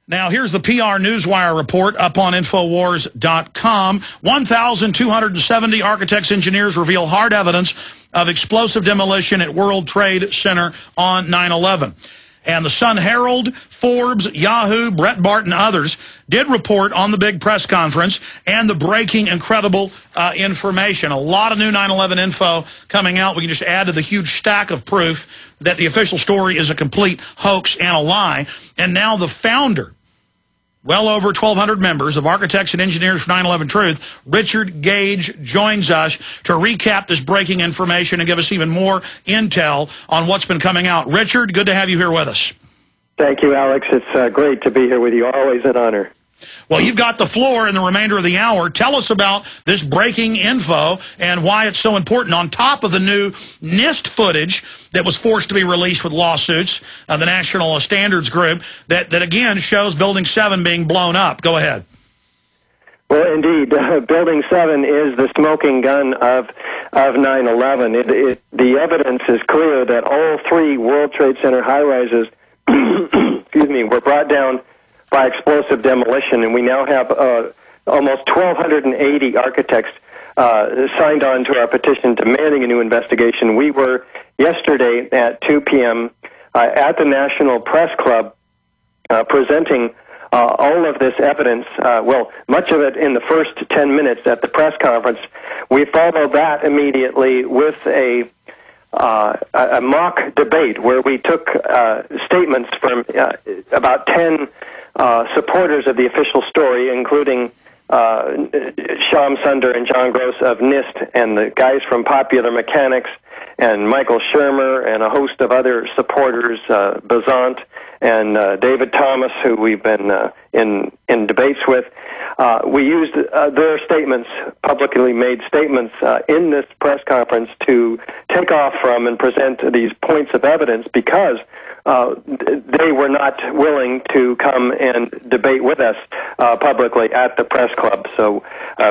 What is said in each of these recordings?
Now, here's the PR Newswire report up on Infowars.com. 1,270 architects, engineers reveal hard evidence of explosive demolition at World Trade Center on 9/11. And the Sun Herald, Forbes, Yahoo, Breitbart, and others did report on the big press conference and the breaking, incredible information. A lot of new 9/11 info coming out. We can just add to the huge stack of proof that the official story is a complete hoax and a lie. And now the founder, well over 1,200 members of Architects and Engineers for 9/11 Truth, Richard Gage, joins us to recap this breaking information and give us even more intel on what's been coming out. Richard, good to have you here with us. Thank you, Alex. It's great to be here with you. Always an honor. Well, you've got the floor in the remainder of the hour. Tell us about this breaking info and why it's so important, on top of the new NIST footage that was forced to be released with lawsuits, the National Standards Group, that again shows Building 7 being blown up. Go ahead. Well, indeed, Building 7 is the smoking gun of 9/11. The evidence is clear that all three World Trade Center high-rises were brought down by explosive demolition, and we now have almost 1,280 architects signed on to our petition demanding a new investigation. We were yesterday at 2 p.m. At the National Press Club presenting all of this evidence, well, much of it in the first 10 minutes at the press conference. We followed that immediately with a mock debate where we took statements from about 10 supporters of the official story, including Sham Sunder and John Gross of NIST, and the guys from Popular Mechanics, and Michael Shermer, and a host of other supporters, Bazant, and David Thomas, who we've been in debates with. We used their statements, publicly made statements, in this press conference to take off from and present these points of evidence, because they were not willing to come and debate with us publicly at the press club. So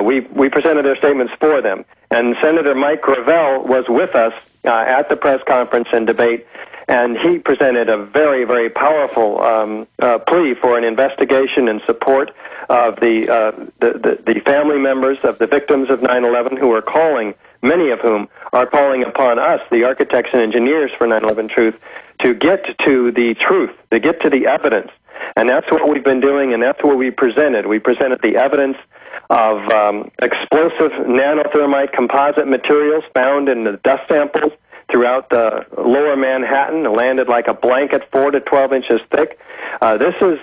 we presented their statements for them. And Senator Mike Gravel was with us at the press conference and debate, and he presented a very, very powerful plea for an investigation in support of the family members of the victims of 9/11, who are calling, many of whom are calling upon us, the architects and engineers for 9/11 Truth, to get to the truth, to get to the evidence. And that's what we've been doing, and that's what we presented. We presented the evidence of explosive nanothermite composite materials found in the dust samples throughout the lower Manhattan. It landed like a blanket, 4 to 12 inches thick. This is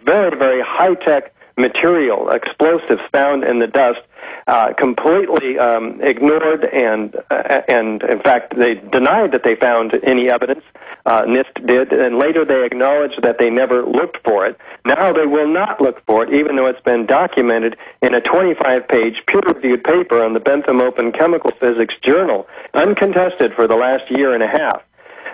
very, very high-tech material, explosives found in the dust, completely ignored, and in fact they denied that they found any evidence. NIST did, and later they acknowledged that they never looked for it. Now they will not look for it, even though it's been documented in a 25-page peer-reviewed paper on the Bentham Open Chemical Physics Journal, uncontested for the last year and a half.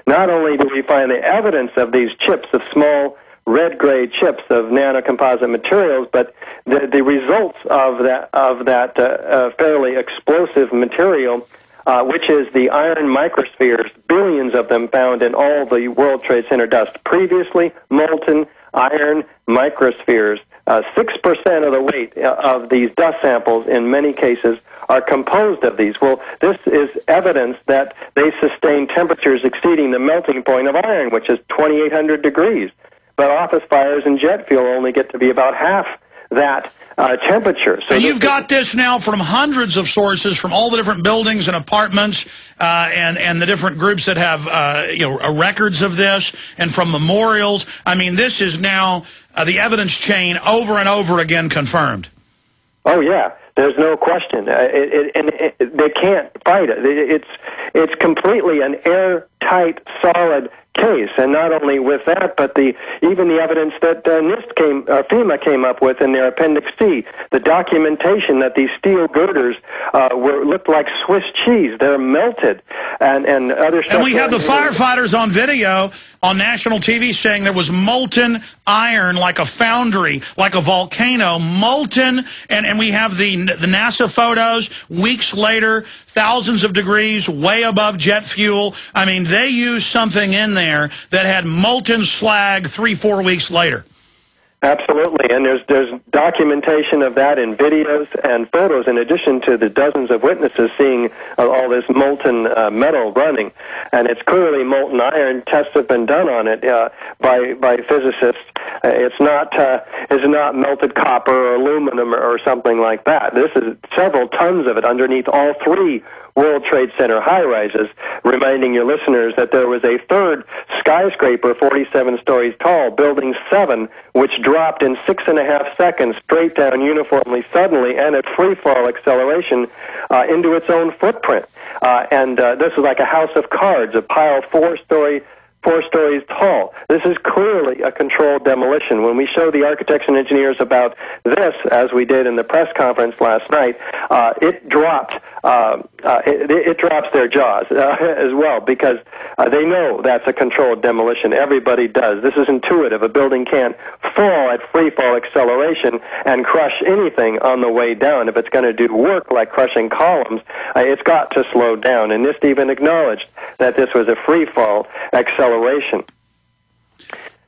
Not only do we find the evidence of these chips, of small red-gray chips of nanocomposite materials, but the results of that fairly explosive material, which is the iron microspheres, billions of them found in all the World Trade Center dust, previously molten iron microspheres. 6% of the weight of these dust samples, in many cases, are composed of these. Well, this is evidence that they sustain temperatures exceeding the melting point of iron, which is 2,800 degrees. But office fires and jet fuel only get to be about half that temperature. So you've got this now from hundreds of sources, from all the different buildings and apartments, and the different groups that have records of this, and from memorials. I mean, this is now the evidence chain over and over again confirmed. Oh yeah, there's no question, and they can't fight it. It's completely an airtight, solid case, and not only with that, but even the evidence that FEMA came up with in their Appendix C, the documentation that these steel girders looked like Swiss cheese. They're melted, and other stuff. And we have the firefighters on video on national TV saying there was molten iron, like a foundry, like a volcano, molten, and we have the NASA photos weeks later, thousands of degrees, way above jet fuel. I mean, they used something in there that had molten slag 3-4 weeks later. Absolutely, and there's documentation of that in videos and photos, in addition to the dozens of witnesses seeing all this molten metal running, and it's clearly molten iron. Tests have been done on it by physicists. It's not melted copper or aluminum or something like that. This is several tons of it underneath all three World Trade Center high-rises, reminding your listeners that there was a third skyscraper 47 stories tall, Building 7, which dropped in 6.5 seconds straight down uniformly suddenly and at free-fall acceleration into its own footprint. This is like a house of cards, a pile 4 stories tall. This is clearly a controlled demolition. When we show the architects and engineers about this, as we did in the press conference last night, it dropped it drops their jaws as well, because they know that's a controlled demolition. Everybody does. This is intuitive. A building can't fall at free fall acceleration and crush anything on the way down. If it's going to do work like crushing columns, it's got to slow down. And NIST even acknowledged that this was a free fall acceleration.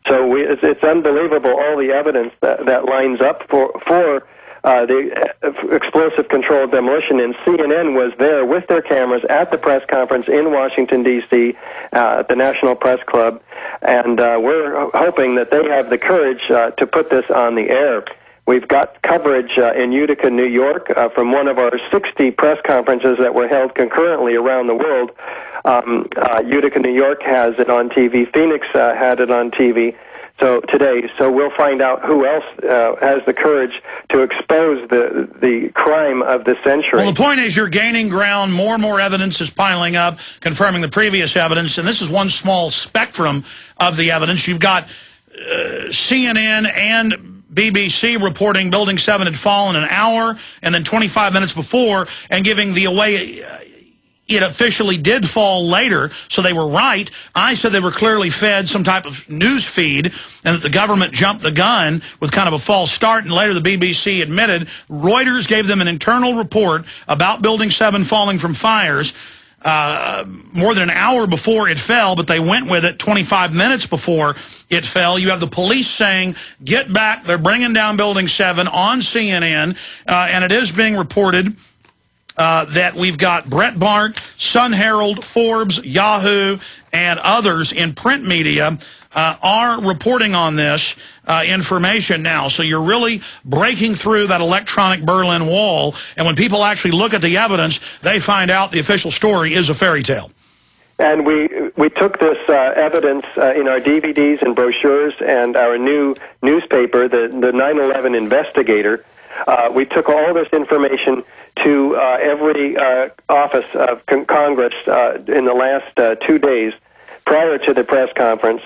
So it's unbelievable, all the evidence that lines up for the explosive controlled demolition. And CNN was there with their cameras at the press conference in Washington, D.C., at the National Press Club, and we're hoping that they have the courage to put this on the air. We've got coverage in Utica, New York, from one of our 60 press conferences that were held concurrently around the world. Utica, New York has it on TV. Phoenix had it on TV. So today, we'll find out who else has the courage to expose the crime of the century. Well, the point is you're gaining ground. More and more evidence is piling up, confirming the previous evidence. And this is one small spectrum of the evidence. You've got CNN and BBC reporting Building 7 had fallen an hour and then 25 minutes before, and giving the away it officially did fall later, so they were right. I said they were clearly fed some type of news feed and that the government jumped the gun with kind of a false start, and later the BBC admitted Reuters gave them an internal report about Building 7 falling from fires more than an hour before it fell, but they went with it 25 minutes before it fell. You have the police saying, get back, they're bringing down Building 7 on CNN, and it is being reported that we've got Breitbart, Sun Herald, Forbes, Yahoo, and others in print media are reporting on this information now. So you're really breaking through that electronic Berlin Wall, and when people actually look at the evidence, they find out the official story is a fairy tale. And we took this evidence in our DVDs and brochures and our new newspaper, the 9/11 Investigator. We took all this information to every office of Congress in the last 2 days prior to the press conference.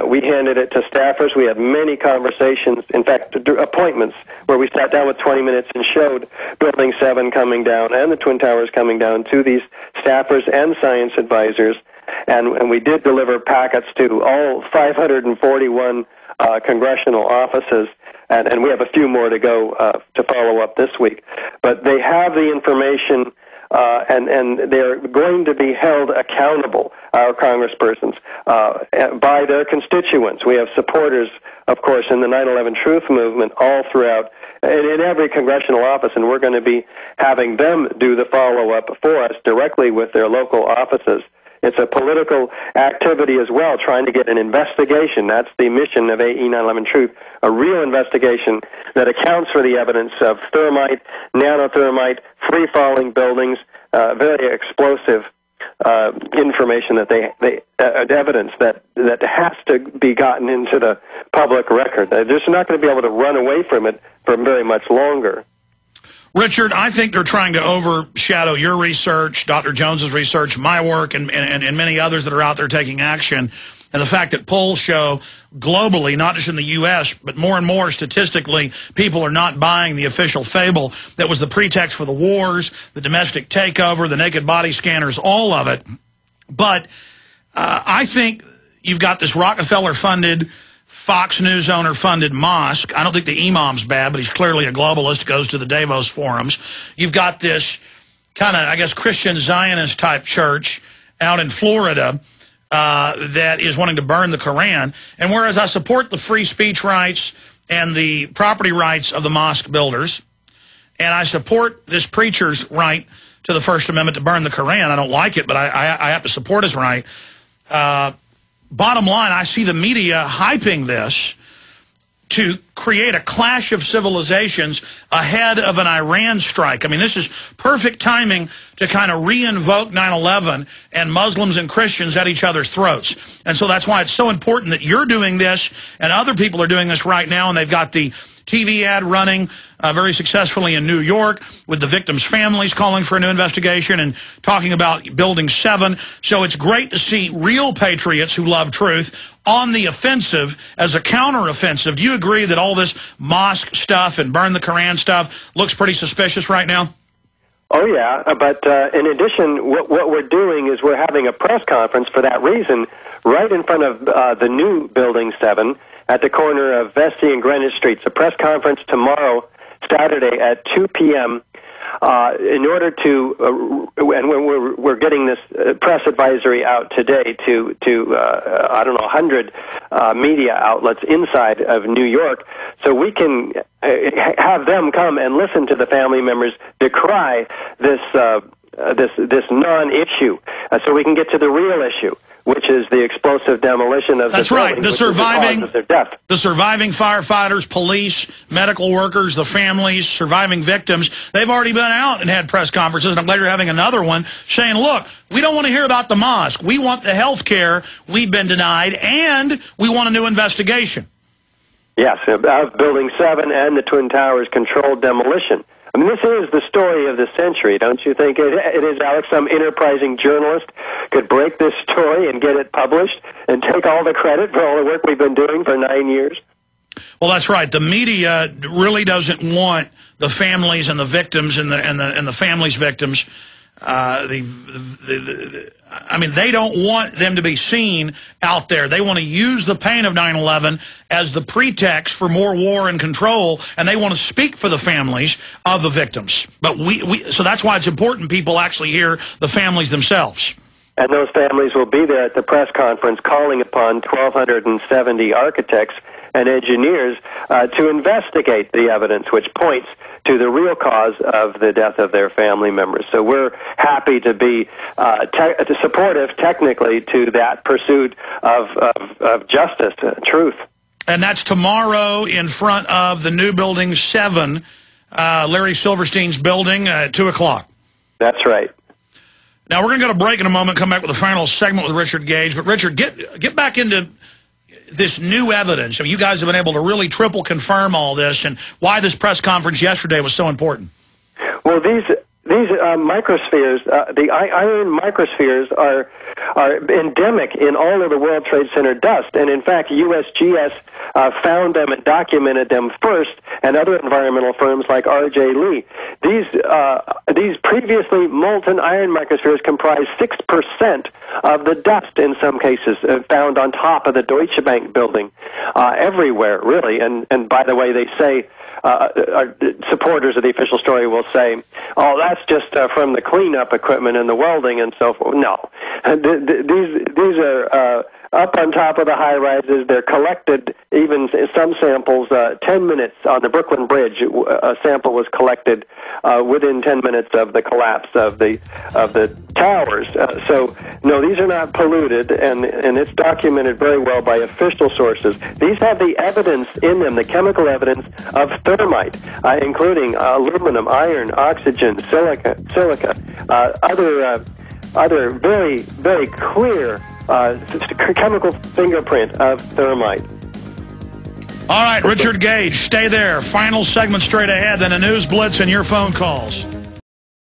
We handed it to staffers. We had many conversations, in fact, appointments, where we sat down with 20 minutes and showed Building 7 coming down and the Twin Towers coming down to these staffers and science advisors. And we did deliver packets to all 541 congressional offices. And we have a few more to go to follow up this week. But they have the information, and they're going to be held accountable, our congresspersons, by their constituents. We have supporters, of course, in the 9/11 Truth Movement all throughout, in every congressional office, and we're going to be having them do the follow-up for us directly with their local offices. It's a political activity as well, trying to get an investigation. That's the mission of AE 9/11 Truth, a real investigation that accounts for the evidence of thermite, nanothermite, free-falling buildings, very explosive information that evidence that has to be gotten into the public record. They're just not going to be able to run away from it for very much longer. Richard, I think they're trying to overshadow your research, Dr. Jones's research, my work, and many others that are out there taking action. And the fact that polls show globally, not just in the U.S., but more and more statistically, people are not buying the official fable that was the pretext for the wars, the domestic takeover, the naked body scanners, all of it. But I think you've got this Rockefeller-funded, Fox News owner-funded mosque. I don't think the imam's bad, but he's clearly a globalist, goes to the Davos forums. You've got this kind of, I guess, Christian Zionist-type church out in Florida that is wanting to burn the Koran. And whereas I support the free speech rights and the property rights of the mosque builders. And I support this preacher's right to the First Amendment to burn the Koran. I don't like it, but I have to support his right. Bottom line, I see the media hyping this to create a clash of civilizations ahead of an Iran strike. I mean, this is perfect timing to kind of re-invoke 9/11 and Muslims and Christians at each other's throats. And so that's why it's so important that you're doing this and other people are doing this right now, and they've got the TV ad running very successfully in New York with the victims' families calling for a new investigation and talking about Building 7. So it's great to see real patriots who love truth on the offensive as a counteroffensive. Do you agree that all this mosque stuff and burn the Koran stuff looks pretty suspicious right now? Oh, yeah, but in addition, what we're doing is we're having a press conference for that reason right in front of the new Building 7 at the corner of Vesey and Greenwich Streets. A press conference tomorrow, Saturday at 2 p.m. In order to, and we're getting this press advisory out today to I don't know, 100 media outlets inside of New York, so we can have them come and listen to the family members decry this non-issue, so we can get to the real issue, which is the explosive demolition of That's the right. building, The surviving, of their death. The surviving firefighters, police, medical workers, the families, surviving victims, they've already been out and had press conferences, and I'm glad you're having another one, saying, look, we don't want to hear about the mosque. We want the health care we've been denied, and we want a new investigation. Yes, of Building 7 and the Twin Towers controlled demolition. I mean, this is the story of the century, don't you think? It is, Alex. Some enterprising journalist could break this story and get it published and take all the credit for all the work we've been doing for 9 years. Well, that's right. The media really doesn't want the families and the victims and the families' victims. I mean, they don't want them to be seen out there. They want to use the pain of 9/11 as the pretext for more war and control, and they want to speak for the families of the victims. But so that's why it's important people actually hear the families themselves. And those families will be there at the press conference calling upon 1,270 architects and engineers to investigate the evidence which points to the real cause of the death of their family members. So we're happy to be supportive technically to that pursuit of justice, truth. And that's tomorrow in front of the new Building 7, Larry Silverstein's building at 2 o'clock. That's right. Now, we're going to go to break in a moment, come back with the final segment with Richard Gage. But, Richard, get back into this new evidence. I mean, you guys have been able to really triple confirm all this, and why this press conference yesterday was so important. Well, these microspheres, the iron microspheres are endemic in all of the World Trade Center dust. And in fact, USGS found them and documented them first, and other environmental firms like R.J. Lee. These previously molten iron microspheres comprise 6% of the dust in some cases found on top of the Deutsche Bank building, everywhere, really. And by the way, they say, supporters of the official story will say, oh, that's just from the cleanup equipment and the welding and so forth. No. These are up on top of the high-rises. They're collected, even some samples, 10 minutes on the Brooklyn Bridge. A sample was collected within 10 minutes of the collapse of the towers. So, no, these are not polluted, and it's documented very well by official sources. These have the evidence in them, the chemical evidence of thermite, including aluminum, iron, oxygen, silica, other very, very clear chemical fingerprint of thermite. All right, Richard Gage, stay there. Final segment straight ahead, then a news blitz and your phone calls.